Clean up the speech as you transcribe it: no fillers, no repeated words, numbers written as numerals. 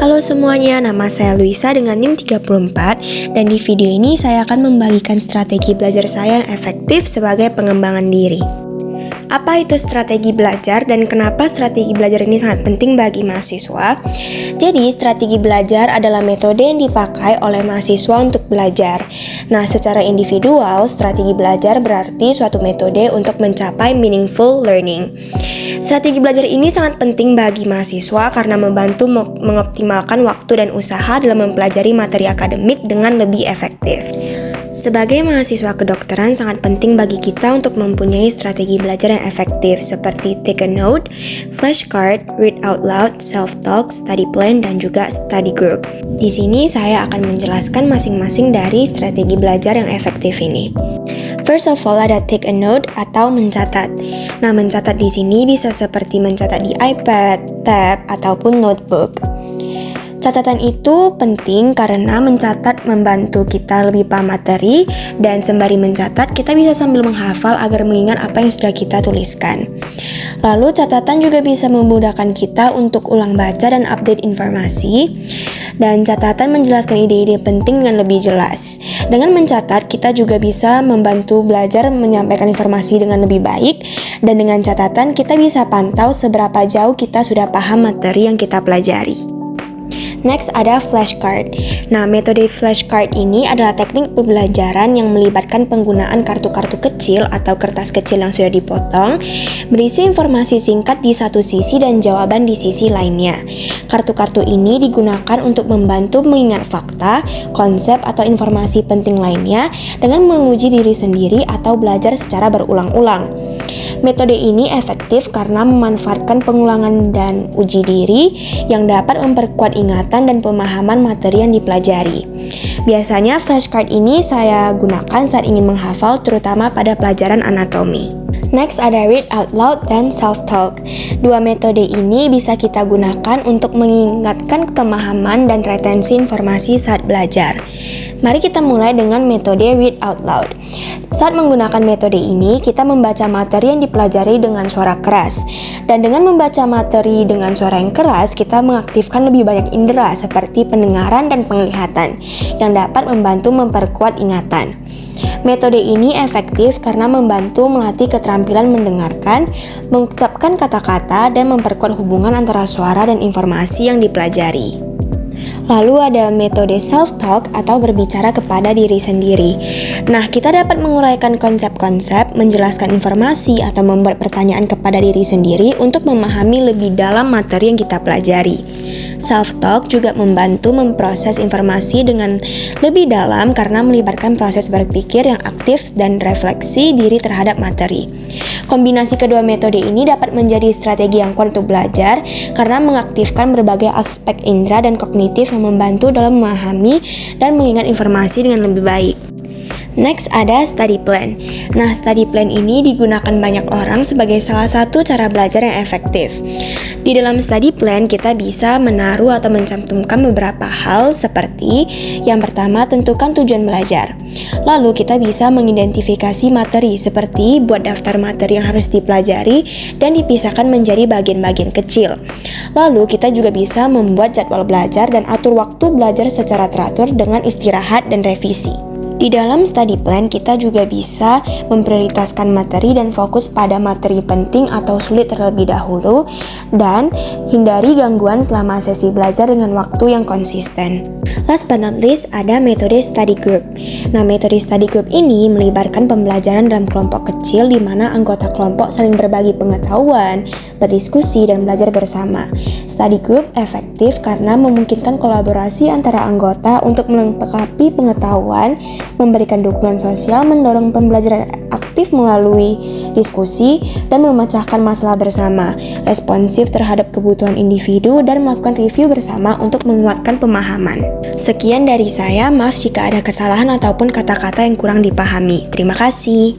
Halo semuanya, nama saya Luisa dengan NIM 34 dan di video ini saya akan membagikan strategi belajar saya yang efektif sebagai pengembangan diri. Apa itu strategi belajar dan kenapa strategi belajar ini sangat penting bagi mahasiswa? Jadi, strategi belajar adalah metode yang dipakai oleh mahasiswa untuk belajar. Nah, secara individual, strategi belajar berarti suatu metode untuk mencapai meaningful learning. Strategi belajar ini sangat penting bagi mahasiswa karena membantu mengoptimalkan waktu dan usaha dalam mempelajari materi akademik dengan lebih efektif. Sebagai mahasiswa kedokteran, sangat penting bagi kita untuk mempunyai strategi belajar yang efektif seperti take a note, flashcard, read out loud, self-talk, study plan, dan juga study group. Di sini saya akan menjelaskan masing-masing dari strategi belajar yang efektif ini. First of all, ada take a note atau mencatat. Nah, mencatat di sini bisa seperti mencatat di iPad, tab, ataupun notebook. Catatan itu penting karena mencatat membantu kita lebih paham materi dan sembari mencatat kita bisa sambil menghafal agar mengingat apa yang sudah kita tuliskan. Lalu catatan juga bisa memudahkan kita untuk ulang baca dan update informasi dan catatan menjelaskan ide-ide penting dengan lebih jelas. Dengan mencatat kita juga bisa membantu belajar menyampaikan informasi dengan lebih baik dan dengan catatan kita bisa pantau seberapa jauh kita sudah paham materi yang kita pelajari. Next ada flashcard. Nah, metode flashcard ini adalah teknik pembelajaran yang melibatkan penggunaan kartu-kartu kecil atau kertas kecil yang sudah dipotong, berisi informasi singkat di satu sisi dan jawaban di sisi lainnya. Kartu-kartu ini digunakan untuk membantu mengingat fakta, konsep atau informasi penting lainnya dengan menguji diri sendiri atau belajar secara berulang-ulang. Metode ini efektif karena memanfaatkan pengulangan dan uji diri yang dapat memperkuat ingatan dan pemahaman materi yang dipelajari. Biasanya flashcard ini saya gunakan saat ingin menghafal terutama pada pelajaran anatomi. Next ada read out loud dan self-talk. Dua metode ini bisa kita gunakan untuk mengingatkan pemahaman dan retensi informasi saat belajar. Mari kita mulai dengan metode read out loud. Saat menggunakan metode ini, kita membaca materi yang dipelajari dengan suara keras. Dan dengan membaca materi dengan suara yang keras, kita mengaktifkan lebih banyak indera seperti pendengaran dan penglihatan yang dapat membantu memperkuat ingatan. Metode ini efektif karena membantu melatih keterampilan mendengarkan, mengucapkan kata-kata, dan memperkuat hubungan antara suara dan informasi yang dipelajari. Lalu ada metode self-talk atau berbicara kepada diri sendiri. Nah, kita dapat menguraikan konsep-konsep, menjelaskan informasi, atau membuat pertanyaan kepada diri sendiri untuk memahami lebih dalam materi yang kita pelajari. Self-talk juga membantu memproses informasi dengan lebih dalam karena melibatkan proses berpikir yang aktif dan refleksi diri terhadap materi. Kombinasi kedua metode ini dapat menjadi strategi yang kuat untuk belajar karena mengaktifkan berbagai aspek indera dan kognitif yang membantu dalam memahami dan mengingat informasi dengan lebih baik. Next ada study plan. Nah, study plan ini digunakan banyak orang sebagai salah satu cara belajar yang efektif. Di dalam study plan kita bisa menaruh atau mencantumkan beberapa hal seperti yang pertama tentukan tujuan belajar. Lalu kita bisa mengidentifikasi materi seperti buat daftar materi yang harus dipelajari dan dipisahkan menjadi bagian-bagian kecil. Lalu kita juga bisa membuat jadwal belajar dan atur waktu belajar secara teratur dengan istirahat dan revisi. Di dalam study plan, kita juga bisa memprioritaskan materi dan fokus pada materi penting atau sulit terlebih dahulu dan hindari gangguan selama sesi belajar dengan waktu yang konsisten. Last but not least, ada metode study group. Nah, metode study group ini melibatkan pembelajaran dalam kelompok kecil di mana anggota kelompok saling berbagi pengetahuan, berdiskusi, dan belajar bersama. Study group efektif karena memungkinkan kolaborasi antara anggota untuk melengkapi pengetahuan, memberikan dukungan sosial, mendorong pembelajaran aktif melalui diskusi, dan memecahkan masalah bersama, responsif terhadap kebutuhan individu, dan melakukan review bersama untuk menguatkan pemahaman. Sekian dari saya, maaf jika ada kesalahan ataupun kata-kata yang kurang dipahami. Terima kasih.